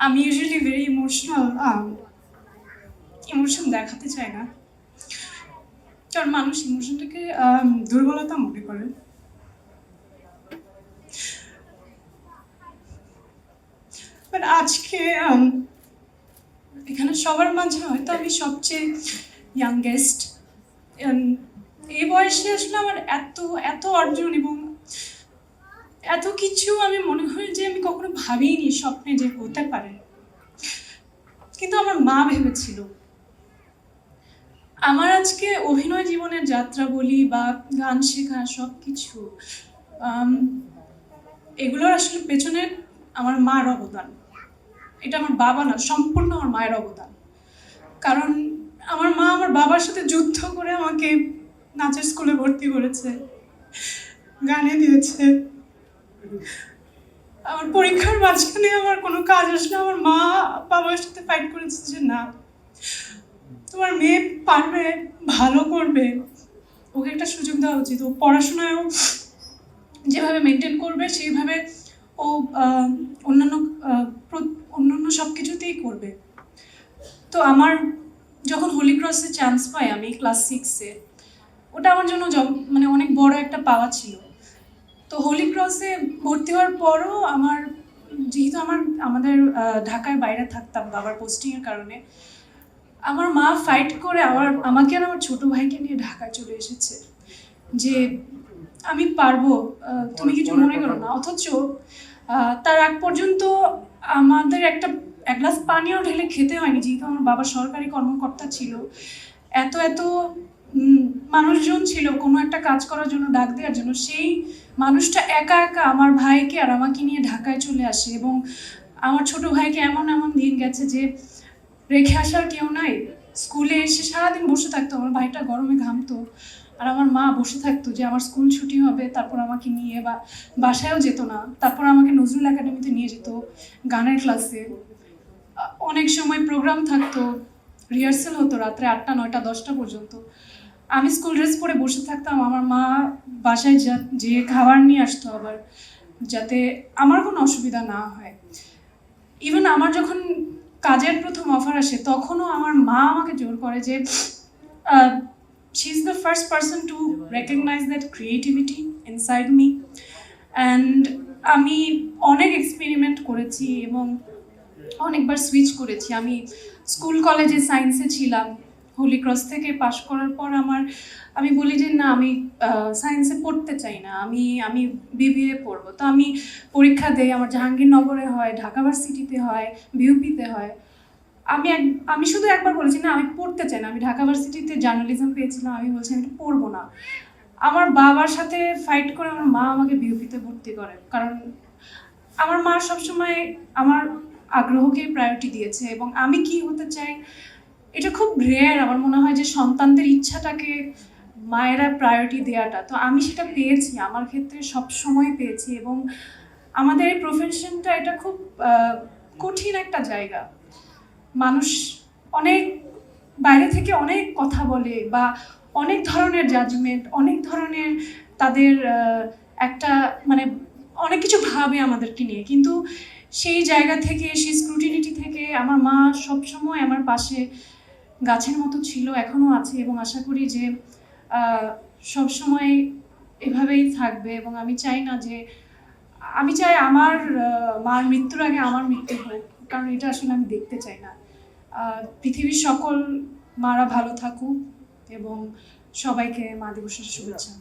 আমি usually very emotional, emotion দেখাতে চাই না, কারণ মানুষ ইমোশনটাকে দুর্বলতা মনে করে। বাট আজকে এখানে সবার মাঝে হয়তো আমি সবচেয়ে ইয়াংগেস্ট। এই বয়সে আসলে আমার এত এত অর্জন এবং এত কিছু আমি মনে হয় যে আমি কখনো ভাবিনি স্বপ্নে যে হতে পারে, কিন্তু আমার মা ভেবেছিল। আমার আজকে অভিনয় জীবনের যাত্রা বলি বা গান শেখা সব কিছু, এগুলোর আসলে পেছনে আমার মার অবদান। এটা আমার বাবা না, সম্পূর্ণ আমার মায়ের অবদান। কারণ আমার মা আমার বাবার সাথে যুদ্ধ করে আমাকে নাচের স্কুলে ভর্তি করেছে, গানে দিয়েছে। আমার পরীক্ষার মাঝখানে আমার কোনো কাজ আসলে আমার মা বাবার সাথে ফাইট করেছে যে না, তোমার মেয়ে পারবে, ভালো করবে, ওকে একটা সুযোগ দেওয়া উচিত। ও পড়াশোনায়ও যেভাবে মেনটেন করবে সেইভাবে ও অন্যান্য সব কিছুতেই করবে। তো আমার যখন হোলি ক্রসে চান্স পাই আমি ক্লাস 6-এ, ওটা আমার জন্য মানে অনেক বড় একটা পাওয়া ছিল। তো হোলি ক্রসে ভর্তি হওয়ার পরও যেহেতু আমাদের ঢাকার বাইরে থাকতাম বাবার পোস্টিংয়ের কারণে, আমার মা ফাইট করে আমাকে আর আমার ছোট ভাইকে নিয়ে ঢাকায় চলে এসেছে যে আমি পারবো, তুমি কিছু মনে করো না। অথচ তার আগ পর্যন্ত আমাদের এক গ্লাস পানিও ঢেলে খেতে হয়নি, যেহেতু আমার বাবা সরকারি কর্মকর্তা ছিল। এত এত মানুষজন ছিল কোনো একটা কাজ করার জন্য, ডাক দেওয়ার জন্য। সেই মানুষটা একা একা আমার ভাইকে আর আমাকে নিয়ে ঢাকায় চলে আসে। এবং আমার ছোট ভাইকে এমন এমন দিন গেছে যে রেখে আসার কেউ নাই। স্কুলে এসে সারাদিন বসে থাকতো, আমার ভাইটা গরমে ঘামতো, আর আমার মা বসে থাকতো যে আমার স্কুল ছুটি হবে, তারপর আমাকে নিয়ে বাসায়ও যেত না, তারপর আমাকে নজরুল একাডেমিতে নিয়ে যেত গানের ক্লাসে। অনেক সময় প্রোগ্রাম থাকতো, রিহার্সেল হতো রাত্রে 8টা 9টা 10টা পর্যন্ত। আমি স্কুল ড্রেস পরে বসে থাকতাম, আমার মা বাসায় যে খাবার নিয়ে আসতো আবার, যাতে আমার কোনো অসুবিধা না হয়। ইভেন আমার যখন কাজের প্রথম অফার আসে তখনও আমার মা আমাকে জোর করে যে she is the first person to recognize that creativity inside me. and আমি অনেক এক্সপেরিমেন্ট করেছি এবং অনেকবার সুইচ করেছি। আমি স্কুল কলেজে সায়েন্সে ছিলাম, হোলি ক্রস থেকে পাশ করার পর আমি বলি যে না, আমি সায়েন্সে পড়তে চাই না, আমি বিবিএ পড়বো। তো আমি পরীক্ষা দেই, আমার জাহাঙ্গীরনগরে হয়, ঢাকা ভার্সিটিতে হয়, বিউপিতে হয়। আমি শুধু একবার বলেছি না, আমি পড়তে চাই না। আমি ঢাকা ভার্সিটিতে জার্নালিজম পেয়েছিলাম, আমি বলছি আমি পড়বো না। আমার বাবার সাথে ফাইট করে আমার মা আমাকে বিউপিতে ভর্তি করে, কারণ আমার মা সবসময় আমার আগ্রহকেই প্রায়োরিটি দিয়েছে। এবং আমি কি হতে চাই এটা খুব রেয়ার, আমার মনে হয় যে সন্তানদের ইচ্ছাটাকে মায়েরা প্রায়োরিটি দেওয়াটা। তো আমি সেটা পেয়েছি, আমার ক্ষেত্রে সব সময় পেয়েছি। এবং আমাদের এই প্রফেশনটা এটা খুব কঠিন একটা জায়গা। মানুষ অনেক বাইরে থেকে অনেক কথা বলে বা অনেক ধরনের জাজমেন্ট, অনেক ধরনের তাদের একটা মানে অনেক কিছু ভাবে আমাদেরকে নিয়ে, কিন্তু সেই জায়গা থেকে, সেই স্ক্রুটিনিটি থেকে আমার মা সবসময় আমার পাশে গাছের মতো ছিল, এখনও আছে। এবং আশা করি যে সবসময় এভাবেই থাকবে। এবং আমি চাই আমার মার মৃত্যুর আগে আমার মৃত্যু হোক, কারণ এটা আসলে আমি দেখতে চাই না। পৃথিবীর সকল মারা ভালো থাকুক এবং সবাইকে মা দিবসের শুভেচ্ছা।